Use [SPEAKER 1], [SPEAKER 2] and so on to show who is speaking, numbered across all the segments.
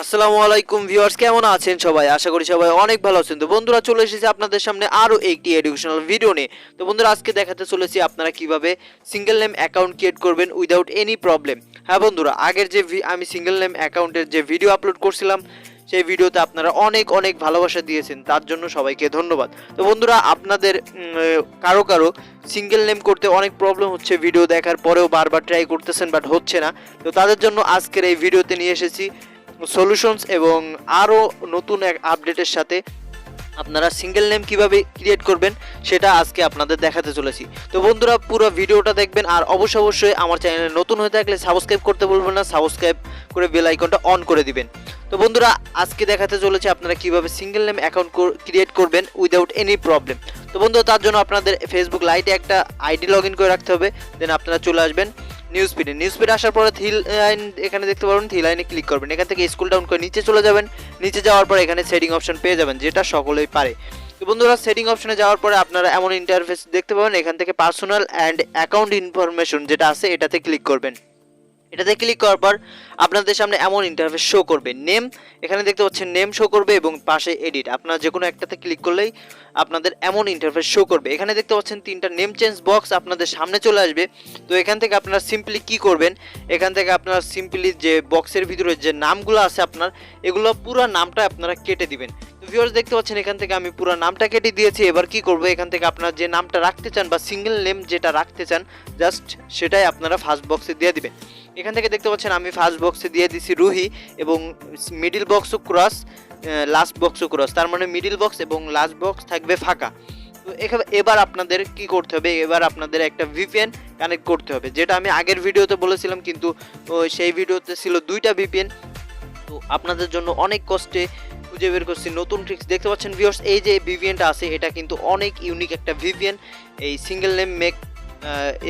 [SPEAKER 1] আসসালামু আলাইকুম ভিউয়ার্স, কেমন আছেন সবাই? আশা করি সবাই অনেক ভালো আছেন। তো বন্ধুরা, চলে এসেছি আপনাদের সামনে আরো একটি এডুকেশনাল ভিডিও নিয়ে। তো বন্ধুরা, আজকে দেখাতে চলেছি আপনারা কিভাবে সিঙ্গেল নেম অ্যাকাউন্ট ক্রিয়েট করবেন উইদাউট এনি প্রবলেম। হ্যাঁ বন্ধুরা, আগের যে আমি সিঙ্গেল নেম অ্যাকাউন্টের যে ভিডিও আপলোড করছিলাম, সেই ভিডিওতে আপনারা অনেক অনেক ভালোবাসা দিয়েছেন, তার জন্য সবাইকে ধন্যবাদ। তো বন্ধুরা, আপনাদের কারো কারো সিঙ্গেল নেম করতে অনেক প্রবলেম হচ্ছে, ভিডিও দেখার পরেও বারবার ট্রাই করতেছেন বাট হচ্ছে না। তো তাদের জন্য আজকের এই ভিডিওতে নিয়ে এসেছি সলিউশনস এবং আরও নতুন এক আপডেটের সাথে আপনারা সিঙ্গেল নেম কিভাবে ক্রিয়েট করবেন সেটা আজকে আপনাদের দেখাতে চলেছি। তো বন্ধুরা, পুরো ভিডিওটা দেখবেন আর অবশ্যই আমার চ্যানেলে নতুন হয়ে থাকলে সাবস্ক্রাইব করতে ভুলবেন না, সাবস্ক্রাইব করে বেল আইকনটা অন করে দিবেন। তো বন্ধুরা, আজকে দেখাতে চলেছে আপনারা কিভাবে সিঙ্গেল নেম অ্যাকাউন্ট ক্রিয়েট করবেন উইদাউট এনি প্রবলেম। তো বন্ধুরা, তার জন্য আপনাদের ফেসবুক লাইটে একটা আইডি লগ ইন করে রাখতে হবে। দেন আপনারা চলে আসবেন নিউজ ফিডে আসার পরে থ্রি লাইন এখানে দেখতে পারবেন, থ্রি লাইনে ক্লিক করবেন। এখান থেকে স্ক্রল ডাউন করে নিচে চলে যাবেন। নিচে যাওয়ার পর এখানে সেটিং অপশন পেয়ে যাবেন, যেটা সকলেই পারে। তো বন্ধুরা, সেটিং অপশনে যাওয়ার পরে আপনারা এমন ইন্টারফেস দেখতে পাবেন। এখান থেকে পার্সোনাল অ্যান্ড অ্যাকাউন্ট ইনফরমেশন যেটা আছে এটাতে ক্লিক করবেন। এটাতে ক্লিক করার পর আপনাদের সামনে এমন ইন্টারফেস শো করবে। নেম এখানে দেখতে পাচ্ছেন, নেম শো করবে এবং পাশে এডিট, আপনারা যে কোনো একটাতে ক্লিক করলেই আপনাদের এমন ইন্টারফেস শো করবে। এখানে দেখতে পাচ্ছেন তিনটা নেম চেঞ্জ বক্স আপনাদের সামনে চলে আসবে। তো এখান থেকে আপনারা সিম্পলি কি করবেন, এখান থেকে আপনারা সিম্পলি যে বক্সের ভিতরে যে নামগুলো আছে আপনার, এগুলো পুরো নামটা আপনারা কেটে দিবেন। তো ভিউয়ার্স, দেখতে পাচ্ছেন এখান থেকে আমি পুরো নামটা কেটে দিয়েছি। এবার কি করব, এখান থেকে আপনারা যে নামটা রাখতে চান বা সিঙ্গেল নেম যেটা রাখতে চান জাস্ট সেটাই আপনারা ফার্স্ট বক্সে দিয়ে দিবেন। এখান থেকে দেখতে পাচ্ছেন আমি ফার্স্ট বক্সে দিয়ে দিছি রুহি এবং মিডিল বক্সও ক্রস, লাস্ট বক্সও ক্রস, তার মানে মিডিল বক্স এবং লাস্ট বক্স থাকবে ফাঁকা। তো এবার আপনাদের কি করতে হবে, এবার আপনাদের একটা ভিপিএন কানেক্ট করতে হবে, যেটা আমি আগের ভিডিওতে বলেছিলাম, কিন্তু সেই ভিডিওতে ছিল দুইটা ভিপিএন। তো আপনাদের জন্য অনেক কষ্টে খুঁজে বের করছি নতুন ট্রিক্স। দেখতে পাচ্ছেন ভিউয়ার্স, এই যে ভিপিএনটা আছে এটা কিন্তু অনেক ইউনিক একটা ভিপিএন। এই সিঙ্গেল নেম মেক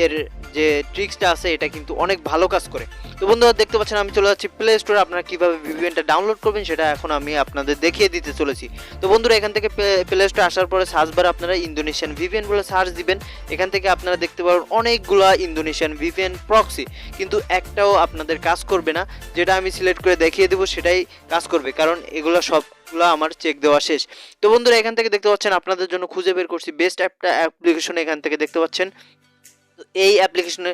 [SPEAKER 1] এর যে ট্রিক্সটা আছে এটা কিন্তু অনেক ভালো কাজ করে। তো বন্ধুরা, দেখতে পাচ্ছেন আমি চলে যাচ্ছি প্লে স্টোরে। আপনারা কীভাবে ভিপিএনটা ডাউনলোড করবেন সেটা এখন আমি আপনাদের দেখিয়ে দিতে চলেছি। তো বন্ধুরা, এখান থেকে প্লে স্টোরে আসার পরে সার্চ বারে আপনারা ইন্দোনেশিয়ান ভিপিএন বলে সার্চ দিবেন। এখান থেকে আপনারা দেখতে পাবেন অনেকগুলা ইন্দোনেশিয়ান ভিপিএন প্রক্সি, কিন্তু একটাও আপনাদের কাজ করবে না। যেটা আমি সিলেক্ট করে দেখিয়ে দেবো সেটাই কাজ করবে, কারণ এগুলো সবগুলো আমার চেক দেওয়া শেষ। তো বন্ধুরা, এখান থেকে দেখতে পাচ্ছেন আপনাদের জন্য খুঁজে বের করছি বেস্ট একটা অ্যাপ্লিকেশন। এখান থেকে দেখতে পাচ্ছেন এই অ্যাপ্লিকেশনে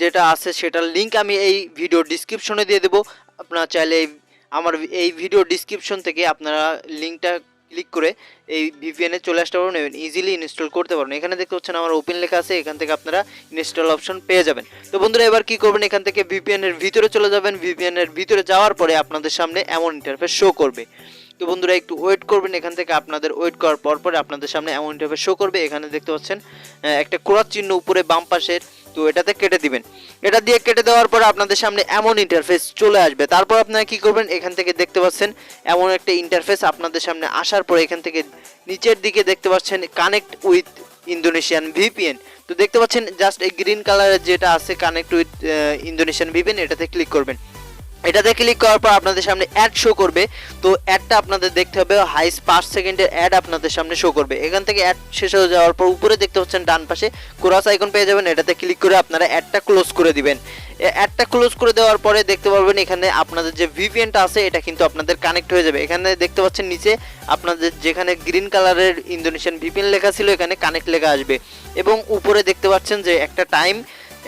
[SPEAKER 1] যেটা আছে সেটার লিঙ্ক আমি এই ভিডিও ডিসক্রিপশনে দিয়ে দেবো। আপনারা চাইলে আমার এই ভিডিও ডিসক্রিপশন থেকে আপনারা লিঙ্কটা ক্লিক করে এই ভিপিএনে চলে আসতে পারবেন এবং ইজিলি ইনস্টল করতে পারবেন। এখানে দেখতে পাচ্ছেন আমার ওপেন লেখা আছে, এখান থেকে আপনারা ইনস্টল অপশন পেয়ে যাবেন। তো বন্ধুরা, এবার কি করবেন, এখান থেকে ভিপিএনের ভিতরে চলে যাবেন। ভিপিএনের ভিতরে যাওয়ার পরে আপনাদের সামনে এমন ইন্টারফেস শো করবে। তো বন্ধুরা, একটু ওয়েট করবেন। এখান থেকে আপনাদের ওয়েট করার পরে আপনাদের সামনে এমন ইন্টারফেস শো করবে। এখানে দেখতে পাচ্ছেন একটা ক্রস চিহ্ন উপরে বাম পাশের, তো এটাতে কেটে দিবেন। এটা দিয়ে কেটে দেওয়ার পর আপনাদের সামনে এমন ইন্টারফেস চলে আসবে। তারপর আপনারা কি করবেন, এখান থেকে দেখতে পাচ্ছেন এমন একটা ইন্টারফেস আপনাদের সামনে আসার পর এখান থেকে নিচের দিকে দেখতে পাচ্ছেন কানেক্ট উইথ ইন্দোনেশিয়ান ভিপিএন। তো দেখতে পাচ্ছেন জাস্ট এই গ্রিন কালারের যেটা আছে কানেক্ট উইথ ইন্দোনেশিয়ান ভিপিএন, এটাতে ক্লিক করবেন। এটাতে ক্লিক করার পর আপনাদের সামনে অ্যাড শো করবে। তো অ্যাডটা আপনাদের দেখতে হবে, হাইস্ট 5 সেকেন্ডের অ্যাড আপনাদের সামনে শো করবে। এখান থেকে অ্যাড শেষ হয়ে যাওয়ার পর উপরে দেখতে পাচ্ছেন ডান পাশে ক্রস আইকন পেয়ে যাবেন। এটাতে ক্লিক করে আপনারা অ্যাডটা ক্লোজ করে দিবেন। অ্যাডটা ক্লোজ করে দেওয়ার পরে দেখতে পারবেন এখানে আপনাদের যে ভিপিএনটা আছে এটা কিন্তু আপনাদের কানেক্ট হয়ে যাবে। এখানে দেখতে পাচ্ছেন নিচে আপনাদের যেখানে গ্রিন কালারের ইন্দোনেশিয়ান ভিপিএন লেখা ছিল এখানে কানেক্ট লেখা আসবে এবং উপরে দেখতে পাচ্ছেন যে একটা টাইম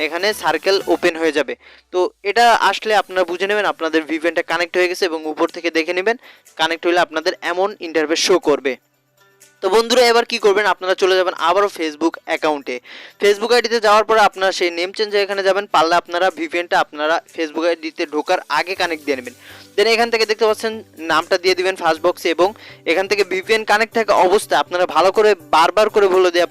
[SPEAKER 1] এখানে সার্কেল ওপেন হয়ে যাবে। তো এটা আসলে আপনারা বুঝে নেবেন আপনাদের ভিপিএনটা কানেক্ট হয়ে গেছে এবং উপর থেকে দেখে নেবেন কানেক্ট হলে আপনাদের এমন ইন্টারফেস শো করবে। তো বন্ধুরা, এবার কি করবেন, আপনারা চলে যাবেন আবারও ফেসবুক অ্যাকাউন্টে। ফেসবুক আইডিতে যাওয়ার পরে আপনারা সেই নেম চেঞ্জে এখানে যাবেন। পারলে আপনারা ভিপিএনটা আপনারা ফেসবুক আইডিতে ঢোকার আগে কানেক্ট দিয়ে নেবেন। দেন এখান থেকে দেখতে পাচ্ছেন নামটা দিয়ে দিবেন ফার্স্ট বক্সে এবং এখান থেকে ভিপিএন কানেক্ট থাকা অবস্থায় আপনারা ভালো করে বারবার করে বলে দিই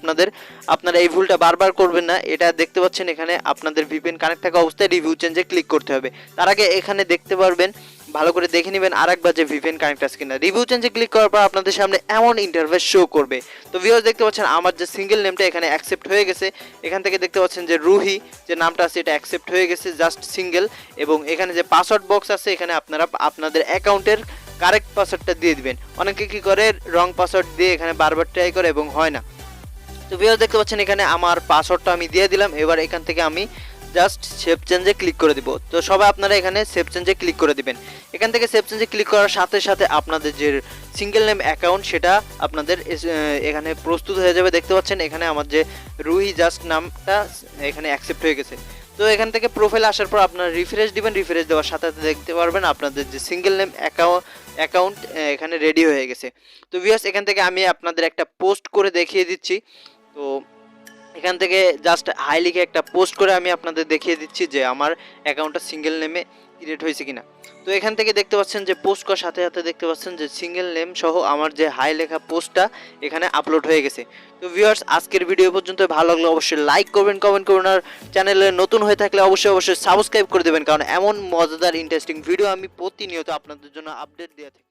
[SPEAKER 1] আপনারা এই ভুলটা বারবার করবেন না। এটা দেখতে পাচ্ছেন এখানে আপনাদের ভিপিএন কানেক্ট থাকা অবস্থায় রিভিউ চেঞ্জে ক্লিক করতে হবে। তার আগে এখানে দেখতে পারবেন, ভালো করে দেখে নেবেন আরেকবার যে ভিপিএন কানেক্ট আছে কিনা। রিভিউ চেঞ্জে ক্লিক করার পর আপনাদের সামনে এমন ইন্টারফেস শো করবে। তো ভিউয়ার্স, দেখতে পাচ্ছেন আমার যে সিঙ্গেল নেমটা এখানে অ্যাকসেপ্ট হয়ে গেছে। এখান থেকে দেখতে পাচ্ছেন যে রুহি যে নামটা আছে এটা অ্যাকসেপ্ট হয়ে গেছে, জাস্ট সিঙ্গেল। এবং এখানে যে পাসওয়ার্ড বক্স আছে এখানে আপনারা আপনাদের অ্যাকাউন্টের কারেক্ট পাসওয়ার্ডটা দিয়ে দিবেন। অনেকে কি করে রং পাসওয়ার্ড দিয়ে এখানে বারবার ট্রাই করে এবং হয় না। তো ভিউয়ার্স, দেখতে পাচ্ছেন এখানে আমার পাসওয়ার্ডটা আমি দিয়ে দিলাম। এবার এখান থেকে আমি জাস্ট সেভ চেঞ্জে ক্লিক করে দিব। তো সবাই আপনারা এখানে সেভ চেঞ্জে ক্লিক করে দিবেন। এখান থেকে সেভ চেঞ্জে ক্লিক করার সাথে সাথে আপনাদের যে সিঙ্গেল নেম অ্যাকাউন্ট সেটা আপনাদের এখানে প্রস্তুত হয়ে যাবে। দেখতে পাচ্ছেন এখানে আমার যে রুহি জাস্ট নামটা এখানে অ্যাকসেপ্ট হয়ে গেছে। তো এখান থেকে প্রোফাইল আসার পর আপনারা রিফ্রেশ দিবেন। রিফ্রেশ দেওয়ার সাথে সাথে দেখতে পারবেন আপনাদের যে সিঙ্গেল নেম অ্যাকাউন্ট এখানে রেডি হয়ে গেছে। তো ভিউয়ার্স এখান থেকে আমি আপনাদের একটা পোস্ট করে দেখিয়ে দিচ্ছি। তো এখান থেকে জাস্ট হাই লিখে একটা পোস্ট করে আমি আপনাদের দেখিয়ে দিচ্ছি যে আমার অ্যাকাউন্টটা সিঙ্গেল নেমে ক্রিয়েট হয়েছে কিনা। তো এখান থেকে দেখতে পাচ্ছেন যে পোস্ট করার সাথে সাথে দেখতে পাচ্ছেন যে সিঙ্গেল নেম সহ আমার যে হাই লেখা পোস্টটা এখানে আপলোড হয়ে গেছে। তো ভিউয়ার্স আজকের ভিডিও পর্যন্ত ভালো লাগলে অবশ্যই লাইক করবেন, কমেন্ট করবেন, আর চ্যানেলে নতুন হয়ে থাকলে অবশ্যই সাবস্ক্রাইব করে দেবেন, কারণ এমন মজাদার ইন্টারেস্টিং ভিডিও আমি প্রতিনিয়ত আপনাদের জন্য আপডেট দিয়ে থাকি।